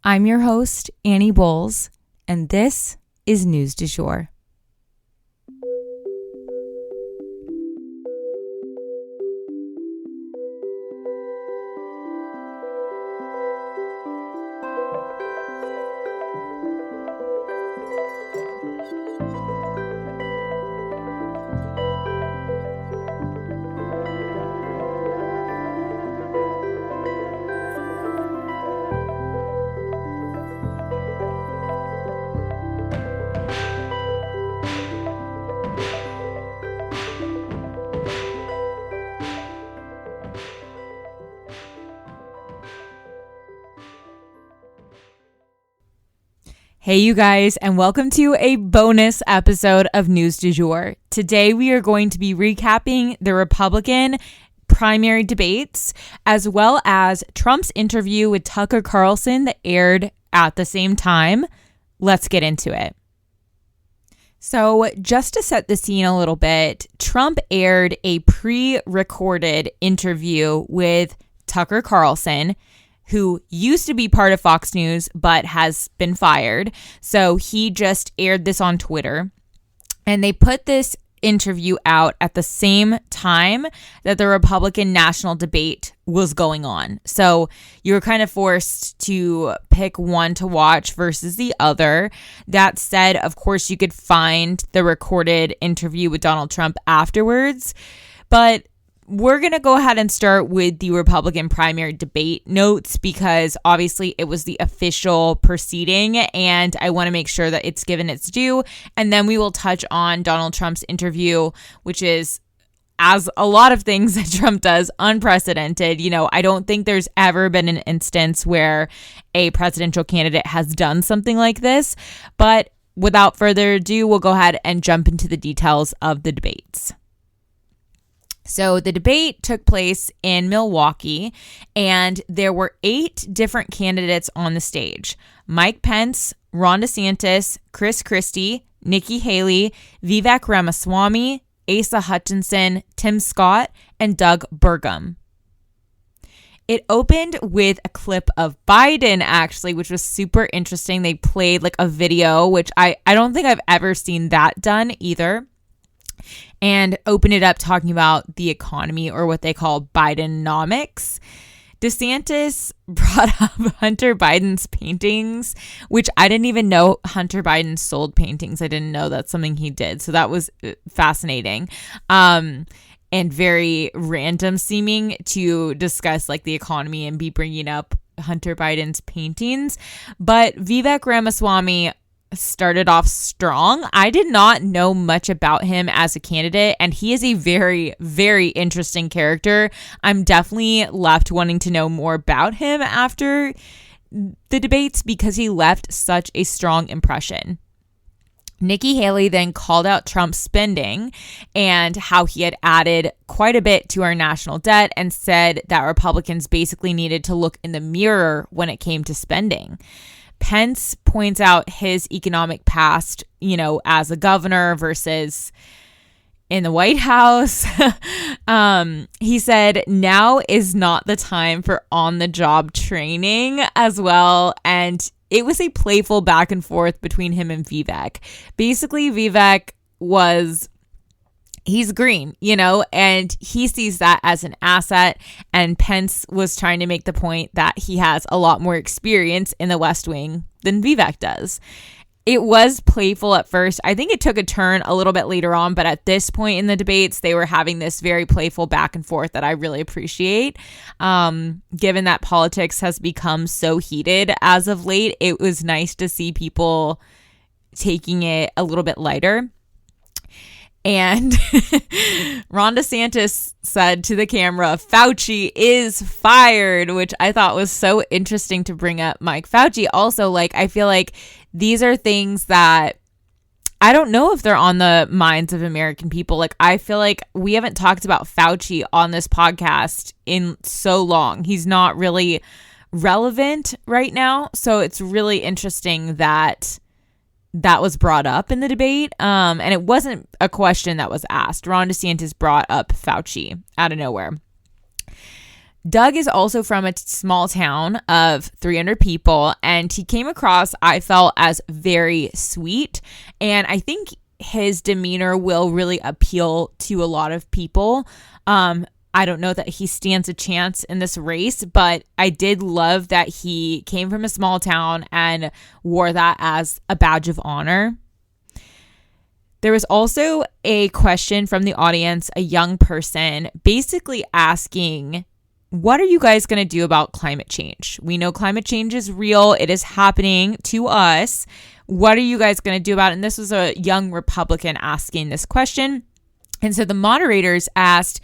I'm your host, Annie Bowles, and this is News du Jour. Hey, you guys, and welcome to a bonus episode of News du Jour. Today, we are going to be recapping the Republican primary debates, as well as Trump's interview with Tucker Carlson that aired at the same time. Let's get into it. So just to set the scene a little bit, Trump aired a pre-recorded interview with Tucker Carlson, who used to be part of Fox News but has been fired. So he just aired this on Twitter. And they put this interview out at the same time that the Republican national debate was going on. So you were kind of forced to pick one to watch versus the other. That said, of course, you could find the recorded interview with Donald Trump afterwards. But we're going to go ahead and start with the Republican primary debate notes because obviously it was the official proceeding and I want to make sure that it's given its due. And then we will touch on Donald Trump's interview, which is, as a lot of things that Trump does, unprecedented. You know, I don't think there's ever been an instance where a presidential candidate has done something like this. But without further ado, we'll go ahead and jump into the details of the debates. So the debate took place in Milwaukee, and there were 8 different candidates on the stage: Mike Pence, Ron DeSantis, Chris Christie, Nikki Haley, Vivek Ramaswamy, Asa Hutchinson, Tim Scott, and Doug Burgum. It opened with a clip of Biden, actually, which was super interesting. They played like a video, which I don't think I've ever seen that done either. And open it up talking about the economy, or what they call Bidenomics. DeSantis brought up Hunter Biden's paintings, which I didn't even know Hunter Biden sold paintings. I didn't know that's something he did. So that was fascinating. And very random seeming to discuss like the economy and be bringing up Hunter Biden's paintings. But Vivek Ramaswamy started off strong. I did not know much about him as a candidate, and he is a very, very interesting character. I'm definitely left wanting to know more about him after the debates because he left such a strong impression. Nikki Haley then called out Trump's spending and how he had added quite a bit to our national debt and said that Republicans basically needed to look in the mirror when it came to spending. Pence points out his economic past, you know, as a governor versus in the White House. He said now is not the time for on-the-job training as well. And it was a playful back and forth between him and Vivek. Basically, Vivek he's green, you know, and he sees that as an asset. And Pence was trying to make the point that he has a lot more experience in the West Wing than Vivek does. It was playful at first. I think it took a turn a little bit later on, but at this point in the debates, they were having this very playful back and forth that I really appreciate. Given that politics has become so heated as of late, it was nice to see people taking it a little bit lighter. And Ron DeSantis said to the camera, Fauci is fired, which I thought was so interesting to bring up Mike Fauci. Also, like, I feel like these are things that I don't know if they're on the minds of American people. Like, I feel like we haven't talked about Fauci on this podcast in so long. He's not really relevant right now. So it's really interesting that that was brought up in the debate. And it wasn't a question that was asked. Ron DeSantis brought up Fauci out of nowhere. Doug is also from a small town of 300 people, and he came across, I felt, as very sweet. And I think his demeanor will really appeal to a lot of people. I don't know that he stands a chance in this race, but I did love that he came from a small town and wore that as a badge of honor. There was also a question from the audience, a young person, basically asking, what are you guys going to do about climate change? We know climate change is real. It is happening to us. What are you guys going to do about it? And this was a young Republican asking this question. And so the moderators asked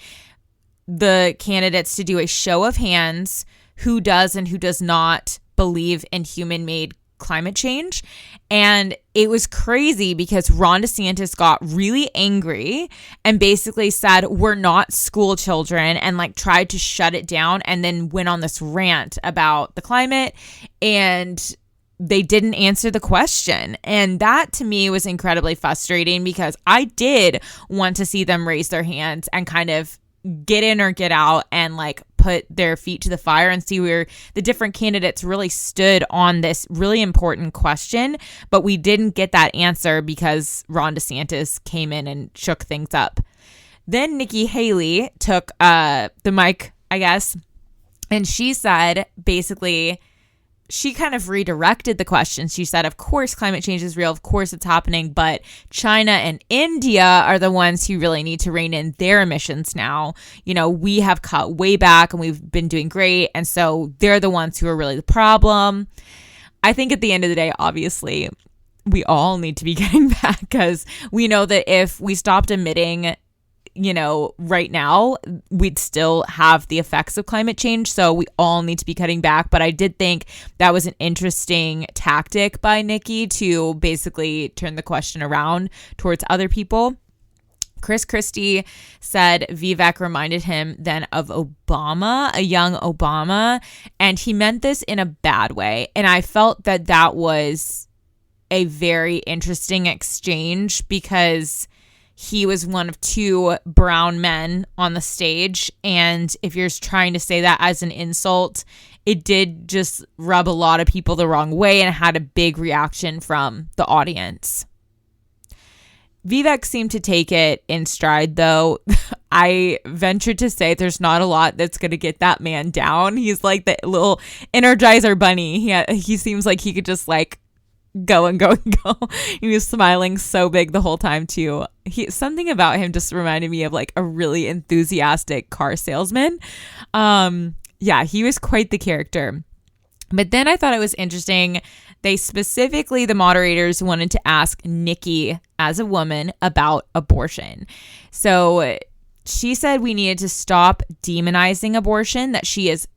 the candidates to do a show of hands, who does and who does not believe in human-made climate change. And it was crazy because Ron DeSantis got really angry and basically said, we're not school children, and like tried to shut it down, and then went on this rant about the climate, and they didn't answer the question. And that to me was incredibly frustrating because I did want to see them raise their hands and kind of get in or get out and like put their feet to the fire and see where the different candidates really stood on this really important question. But we didn't get that answer because Ron DeSantis came in and shook things up. Then Nikki Haley took the mic, I guess, and she said basically, she kind of redirected the question. She said, of course, climate change is real. Of course, it's happening. But China and India are the ones who really need to rein in their emissions now. You know, we have cut way back and we've been doing great. And so they're the ones who are really the problem. I think at the end of the day, obviously, we all need to be getting back because we know that if we stopped emitting, you know, right now, we'd still have the effects of climate change. So we all need to be cutting back. But I did think that was an interesting tactic by Nikki to basically turn the question around towards other people. Chris Christie said Vivek reminded him then of Obama, a young Obama, and he meant this in a bad way. And I felt that that was a very interesting exchange because he was one of two brown men on the stage. And if you're trying to say that as an insult, it did just rub a lot of people the wrong way and had a big reaction from the audience. Vivek seemed to take it in stride, though. I venture to say there's not a lot that's going to get that man down. He's like the little Energizer bunny. He seems like he could just like go and go and go. He was smiling so big the whole time too. Something about him just reminded me of like a really enthusiastic car salesman. Yeah, he was quite the character. But then I thought it was interesting. They specifically, the moderators wanted to ask Nikki as a woman about abortion. So she said we needed to stop demonizing abortion, that she is,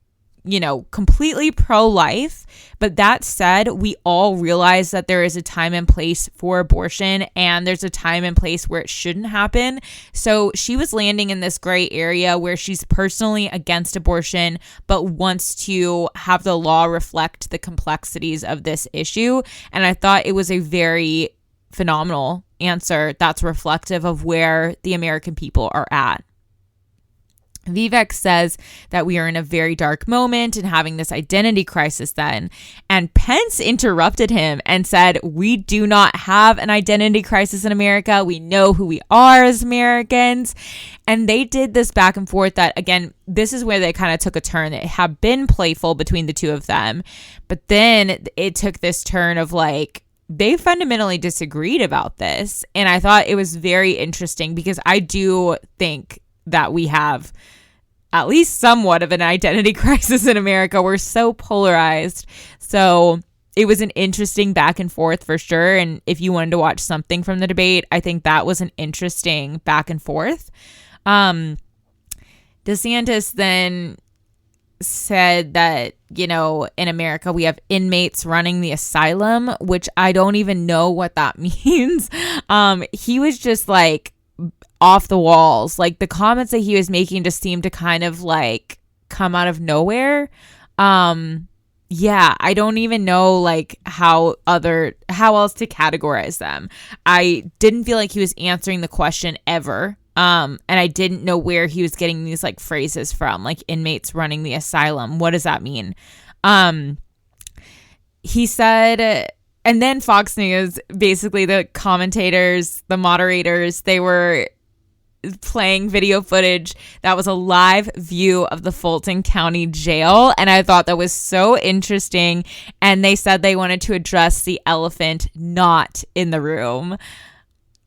you know, completely pro-life. But that said, we all realize that there is a time and place for abortion, and there's a time and place where it shouldn't happen. So she was landing in this gray area where she's personally against abortion, but wants to have the law reflect the complexities of this issue. And I thought it was a very phenomenal answer that's reflective of where the American people are at. Vivek says that we are in a very dark moment and having this identity crisis then. And Pence interrupted him and said, we do not have an identity crisis in America. We know who we are as Americans. And they did this back and forth that, again, this is where they kind of took a turn. It had been playful between the two of them. But then it took this turn of like, they fundamentally disagreed about this. And I thought it was very interesting because I do think that we have at least somewhat of an identity crisis in America. We're so polarized. So it was an interesting back and forth for sure. And if you wanted to watch something from the debate, I think that was an interesting back and forth. DeSantis then said that, you know, in America, we have inmates running the asylum, which I don't even know what that means. He was just like, off the walls. Like the comments that he was making just seemed to kind of like come out of nowhere. Yeah, I don't even know like how else to categorize them. I didn't feel like he was answering the question ever And I didn't know where he was getting these like phrases from, like inmates running the asylum. What does that mean? He said, and then Fox News, basically the commentators, the moderators, they were playing video footage that was a live view of the Fulton County Jail, and I thought that was so interesting. And they said they wanted to address the elephant not in the room.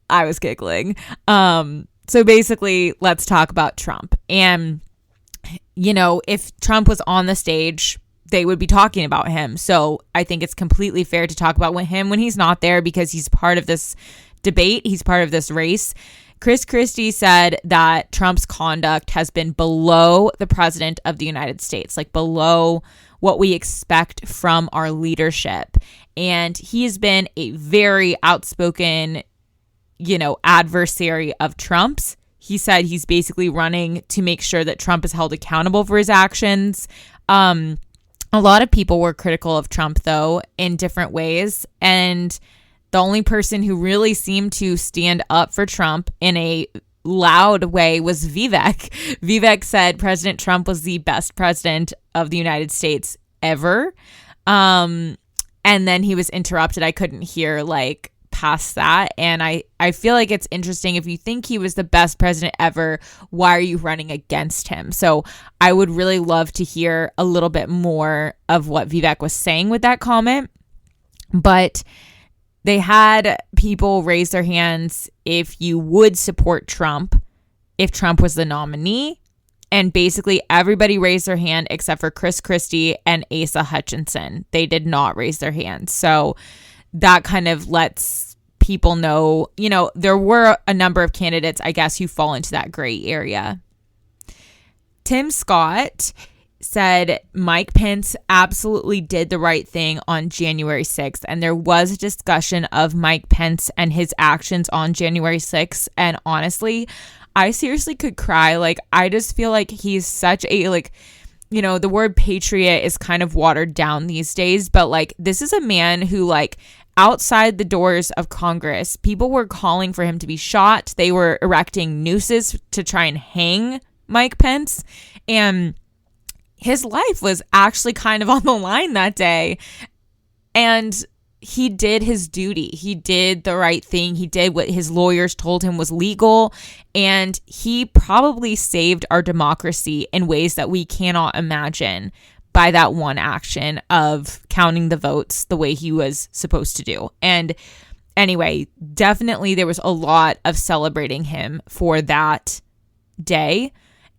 I was giggling. So basically, let's talk about Trump. And, you know, if Trump was on the stage, they would be talking about him. So I think it's completely fair to talk about him when he's not there, because he's part of this debate. He's part of this race. Chris Christie said that Trump's conduct has been below the president of the United States, like below what we expect from our leadership. And he's been a very outspoken, you know, adversary of Trump's. He said he's basically running to make sure that Trump is held accountable for his actions. A lot of people were critical of Trump, though, in different ways. And the only person who really seemed to stand up for Trump in a loud way was Vivek. Vivek said President Trump was the best president of the United States ever. And then he was interrupted. I couldn't hear like past that. And I feel like it's interesting. If you think he was the best president ever, why are you running against him? So I would really love to hear a little bit more of what Vivek was saying with that comment. But they had people raise their hands if you would support Trump if Trump was the nominee. And basically everybody raised their hand except for Chris Christie and Asa Hutchinson. They did not raise their hands. So that kind of lets people know, you know, there were a number of candidates, I guess, who fall into that gray area. Tim Scott said Mike Pence absolutely did the right thing on January 6th. And there was a discussion of Mike Pence and his actions on January 6th. And honestly, I seriously could cry. Like, I just feel like he's such a, like, you know, the word patriot is kind of watered down these days. But like, this is a man who, like, outside the doors of Congress, people were calling for him to be shot. They were erecting nooses to try and hang Mike Pence. And his life was actually kind of on the line that day. And he did his duty. He did the right thing. He did what his lawyers told him was legal. And he probably saved our democracy in ways that we cannot imagine by that one action of counting the votes the way he was supposed to do. And anyway, definitely there was a lot of celebrating him for that day.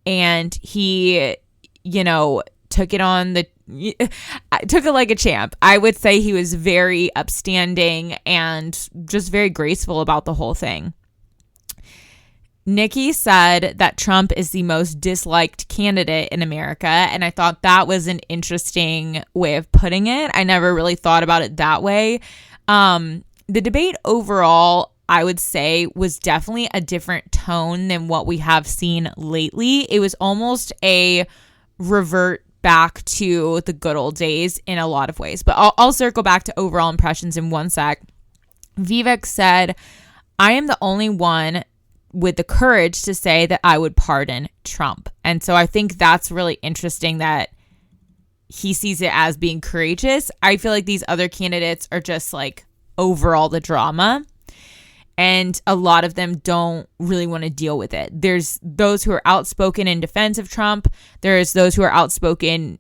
And he, you know, took it like a champ. I would say he was very upstanding and just very graceful about the whole thing. Nikki said that Trump is the most disliked candidate in America, and I thought that was an interesting way of putting it. I never really thought about it that way. The debate overall, I would say, was definitely a different tone than what we have seen lately. It was almost a revert back to the good old days in a lot of ways. But I'll circle back to overall impressions in one sec. Vivek said, I am the only one with the courage to say that I would pardon Trump. And so I think that's really interesting that he sees it as being courageous. I feel like these other candidates are just like overall the drama. And a lot of them don't really want to deal with it. There's those who are outspoken in defense of Trump. There's those who are outspoken,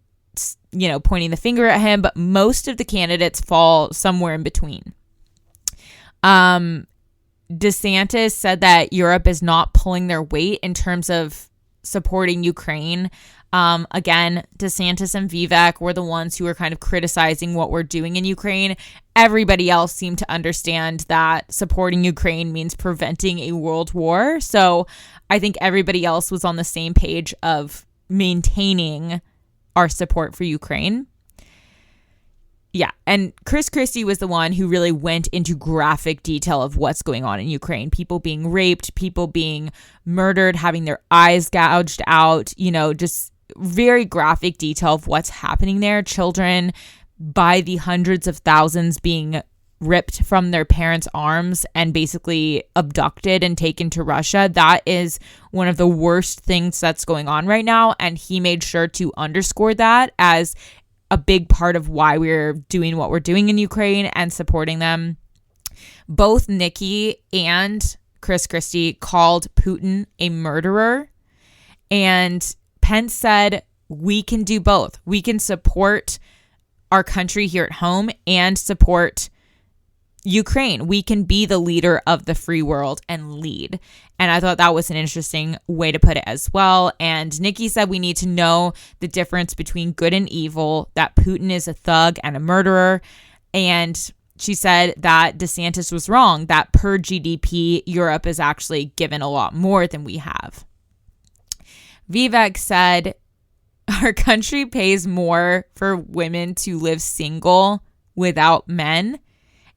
you know, pointing the finger at him. But most of the candidates fall somewhere in between. DeSantis said that Europe is not pulling their weight in terms of supporting Ukraine. Again, DeSantis and Vivek were the ones who were kind of criticizing what we're doing in Ukraine. Everybody else seemed to understand that supporting Ukraine means preventing a world war. So I think everybody else was on the same page of maintaining our support for Ukraine. Yeah, and Chris Christie was the one who really went into graphic detail of what's going on in Ukraine. People being raped, people being murdered, having their eyes gouged out, you know, just very graphic detail of what's happening there. Children by the hundreds of thousands being ripped from their parents' arms and basically abducted and taken to Russia. That is one of the worst things that's going on right now. And he made sure to underscore that as a big part of why we're doing what we're doing in Ukraine and supporting them. Both Nikki and Chris Christie called Putin a murderer. And Pence said, we can do both. We can support our country here at home and support Ukraine. We can be the leader of the free world and lead. And I thought that was an interesting way to put it as well. And Nikki said we need to know the difference between good and evil, that Putin is a thug and a murderer. And she said that DeSantis was wrong, that per GDP, Europe is actually given a lot more than we have. Vivek said, our country pays more for women to live single without men.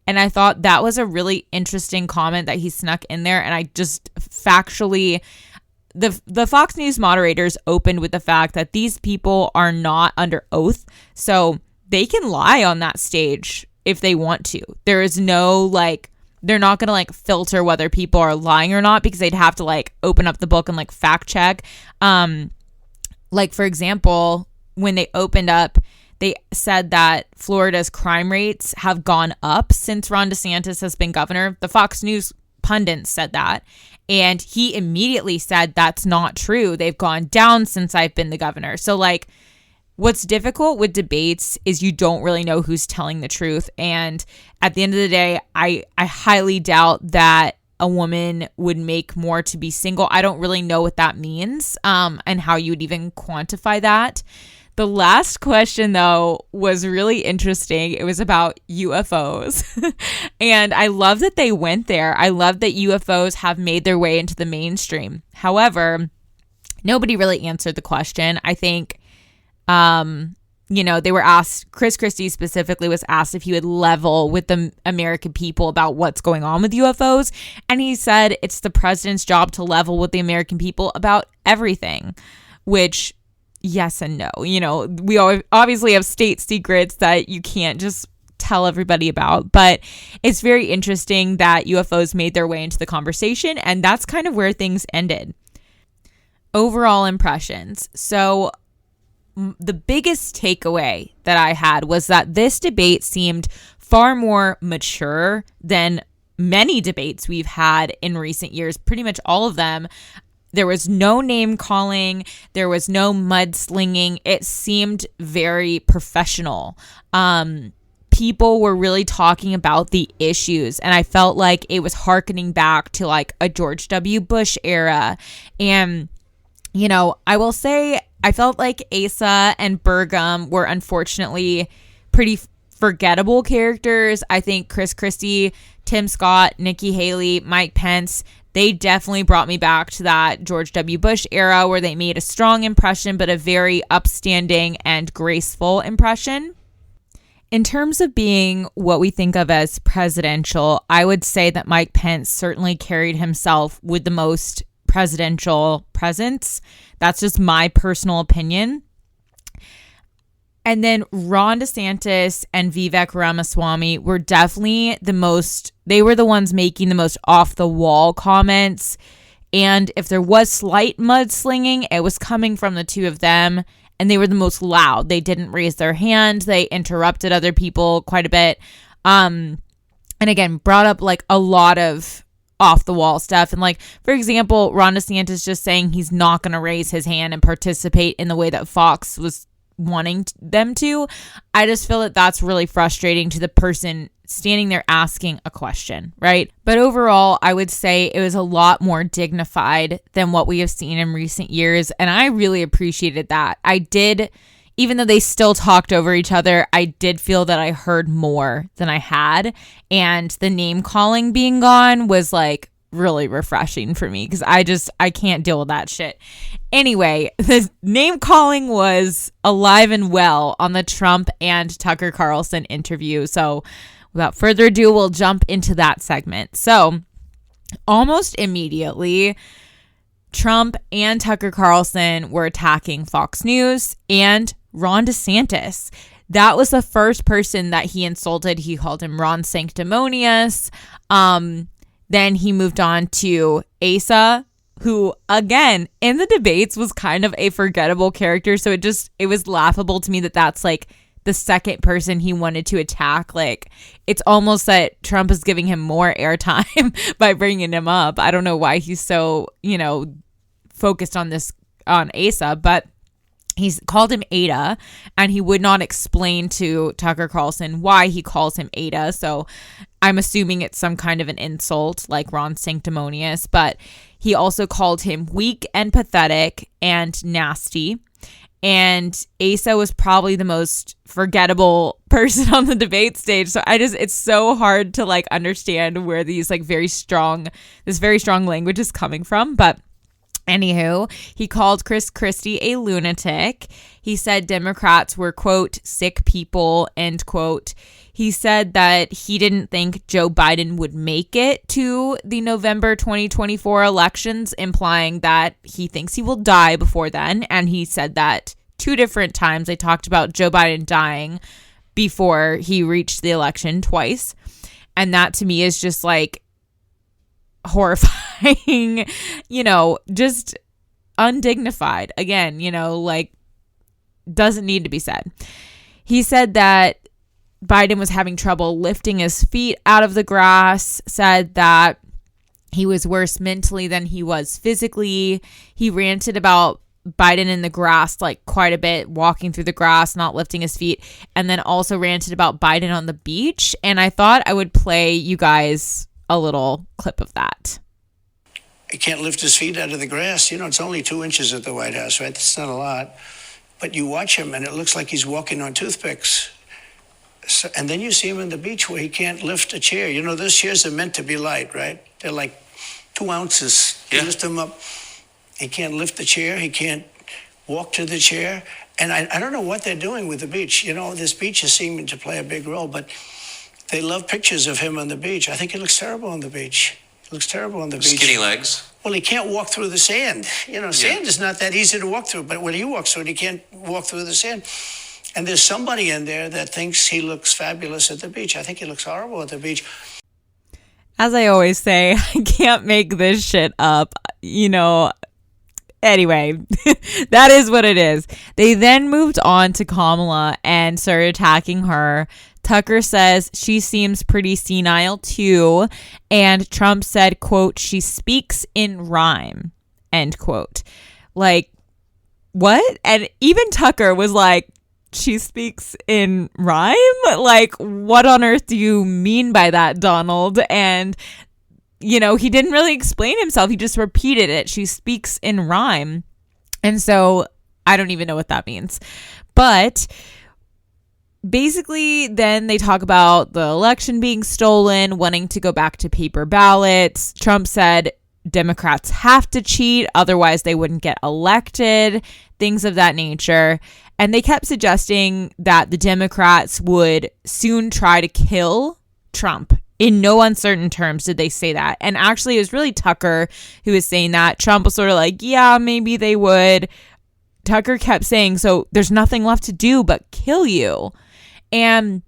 And I thought that was a really interesting comment that he snuck in there. And I just factually, the Fox News moderators opened with the fact that these people are not under oath. So they can lie on that stage if they want to. There is no they're not going to filter whether people are lying or not, because they'd have to open up the book and fact check. For example, when they opened up, they said that Florida's crime rates have gone up since Ron DeSantis has been governor. The Fox News pundit said that. And he immediately said that's not true. They've gone down since I've been the governor. So what's difficult with debates is you don't really know who's telling the truth. And at the end of the day, I highly doubt that a woman would make more to be single. I don't really know what that means and how you would even quantify that. The last question, though, was really interesting. It was about UFOs. And I love that they went there. I love that UFOs have made their way into the mainstream. However, nobody really answered the question. I think, they were asked, Chris Christie specifically was asked if he would level with the American people about what's going on with UFOs. And he said it's the president's job to level with the American people about everything, which yes and no. We obviously have state secrets that you can't just tell everybody about, but it's very interesting that UFOs made their way into the conversation, and that's kind of where things ended. Overall impressions. So the biggest takeaway that I had was that this debate seemed far more mature than many debates we've had in recent years, pretty much all of them. There was no name calling. There was no mudslinging. It seemed very professional. People were really talking about the issues, and I felt like it was hearkening back to a George W. Bush era. And, I will say I felt like Asa and Burgum were unfortunately pretty forgettable characters. I think Chris Christie, Tim Scott, Nikki Haley, Mike Pence, they definitely brought me back to that George W. Bush era where they made a strong impression, but a very upstanding and graceful impression. In terms of being what we think of as presidential, I would say that Mike Pence certainly carried himself with the most presidential presence. That's just my personal opinion. And then Ron DeSantis and Vivek Ramaswamy were definitely they were the ones making the most off the wall comments. And if there was slight mudslinging, it was coming from the two of them. And they were the most loud. They didn't raise their hand. They interrupted other people quite a bit. And again, brought up a lot of off the wall stuff. And for example, Ron DeSantis just saying he's not going to raise his hand and participate in the way that Fox was wanting them to. I just feel that that's really frustrating to the person standing there asking a question, right? But overall, I would say it was a lot more dignified than what we have seen in recent years, and I really appreciated that. I did, even though they still talked over each other, I did feel that I heard more than I had, and the name calling being gone was really refreshing for me, because I can't deal with that shit. Anyway, the name calling was alive and well on the Trump and Tucker Carlson interview. So without further ado, we'll jump into that segment. So almost immediately, Trump and Tucker Carlson were attacking Fox News and Ron DeSantis. that was the first person that he insulted. He called him Ron Sanctimonious. Then he moved on to Asa, who, again, in the debates was kind of a forgettable character. So it was laughable to me that that's like the second person he wanted to attack. Like, it's almost that Trump is giving him more airtime by bringing him up. I don't know why he's so, focused on Asa, but he's called him Ada, and he would not explain to Tucker Carlson why he calls him Ada. So I'm assuming it's some kind of an insult like Ron Sanctimonious, but he also called him weak and pathetic and nasty. And Asa was probably the most forgettable person on the debate stage. So it's so hard to like understand where these like this very strong language is coming from. But anywho, he called Chris Christie a lunatic. He said Democrats were, quote, sick people, end quote. He said that he didn't think Joe Biden would make it to the November 2024 elections, implying that he thinks he will die before then. And he said that 2 different times. They talked about Joe Biden dying before he reached the election twice. And that to me is just like horrifying, just undignified. Again, like doesn't need to be said. He said that Biden was having trouble lifting his feet out of the grass, said that he was worse mentally than he was physically. He ranted about Biden in the grass like quite a bit, walking through the grass, not lifting his feet, and then also ranted about Biden on the beach. And I thought I would play you guys a little clip of that. He can't lift his feet out of the grass. It's only 2 inches at the White House, right? That's not a lot. But you watch him and it looks like he's walking on toothpicks. So, and then you see him on the beach where he can't lift a chair. Those chairs are meant to be light, right? They're like 2 ounces. You lift them up. He can't lift the chair. He can't walk to the chair. And I don't know what they're doing with the beach. This beach is seeming to play a big role, but they love pictures of him on the beach. I think he looks terrible on the beach. Skinny legs. Well, he can't walk through the sand. Sand is not that easy to walk through, but when he walks through it, he can't walk through the sand. And there's somebody in there that thinks he looks fabulous at the beach. I think he looks horrible at the beach. As I always say, I can't make this shit up, Anyway, that is what it is. They then moved on to Kamala and started attacking her. Tucker says she seems pretty senile too. And Trump said, quote, she speaks in rhyme, end quote. Like, what? And even Tucker was like, she speaks in rhyme? Like, what on earth do you mean by that, Donald? And he didn't really explain himself. He just repeated it. She speaks in rhyme. And so I don't even know what that means. But basically, then they talk about the election being stolen, wanting to go back to paper ballots. Trump said Democrats have to cheat, otherwise they wouldn't get elected, things of that nature. And they kept suggesting that the Democrats would soon try to kill Trump. In no uncertain terms did they say that. And actually, it was really Tucker who was saying that. Trump was sort of like, yeah, maybe they would. Tucker kept saying, so there's nothing left to do but kill you. And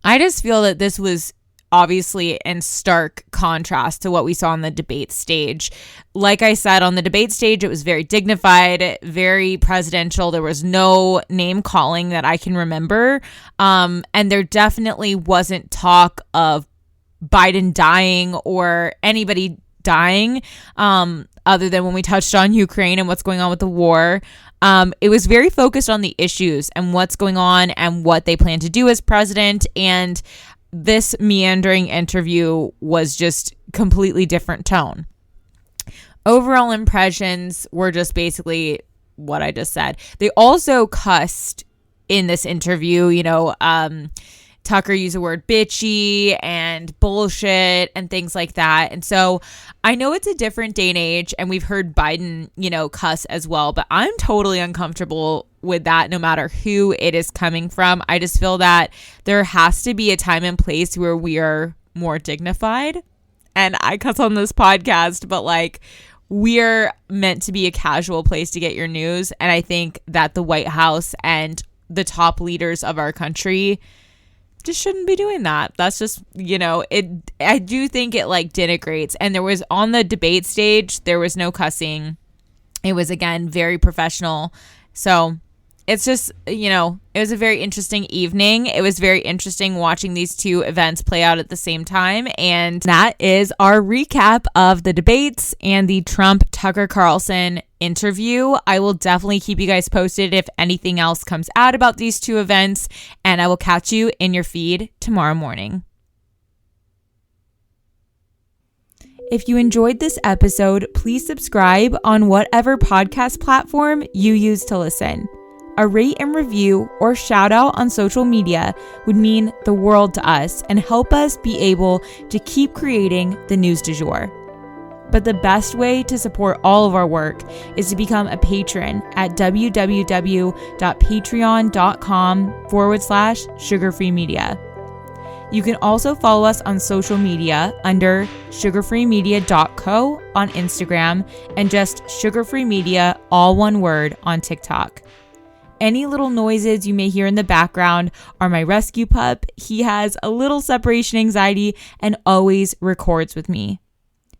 I just feel that this was obviously in stark contrast to what we saw on the debate stage. Like I said, on the debate stage, it was very dignified, very presidential. There was no name calling that I can remember. And there definitely wasn't talk of Biden dying or anybody dying, other than when we touched on Ukraine and what's going on with the war. It was very focused on the issues and what's going on and what they plan to do as president. And this meandering interview was just completely different tone. Overall impressions were just basically what I just said. They also cussed in this interview, Tucker used the word bitchy and bullshit and things like that. And so I know it's a different day and age, and we've heard Biden, cuss as well, but I'm totally uncomfortable with that no matter who it is coming from. I just feel that there has to be a time and place where we are more dignified. And I cuss on this podcast, but we're meant to be a casual place to get your news. And I think that the White House and the top leaders of our country just shouldn't be doing that. That's just, I do think it like denigrates. And there was on the debate stage, there was no cussing. It was, again, very professional. So it's just, it was a very interesting evening. It was very interesting watching these two events play out at the same time. And that is our recap of the debates and the Trump Tucker Carlson interview. I will definitely keep you guys posted if anything else comes out about these two events. And I will catch you in your feed tomorrow morning. If you enjoyed this episode, please subscribe on whatever podcast platform you use to listen. A rate and review or shout out on social media would mean the world to us and help us be able to keep creating the news du jour. But the best way to support all of our work is to become a patron at www.patreon.com/sugarfreemedia. You can also follow us on social media under sugarfreemedia.co on Instagram and just sugarfreemedia, all one word, on TikTok. Any little noises you may hear in the background are my rescue pup. He has a little separation anxiety and always records with me.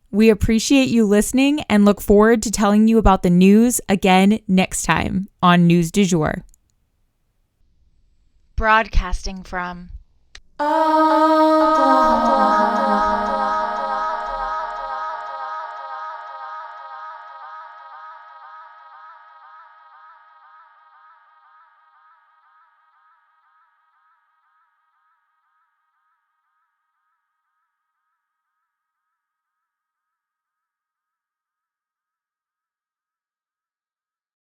We appreciate you listening and look forward to telling you about the news again next time on News du Jour. Broadcasting from Oklahoma.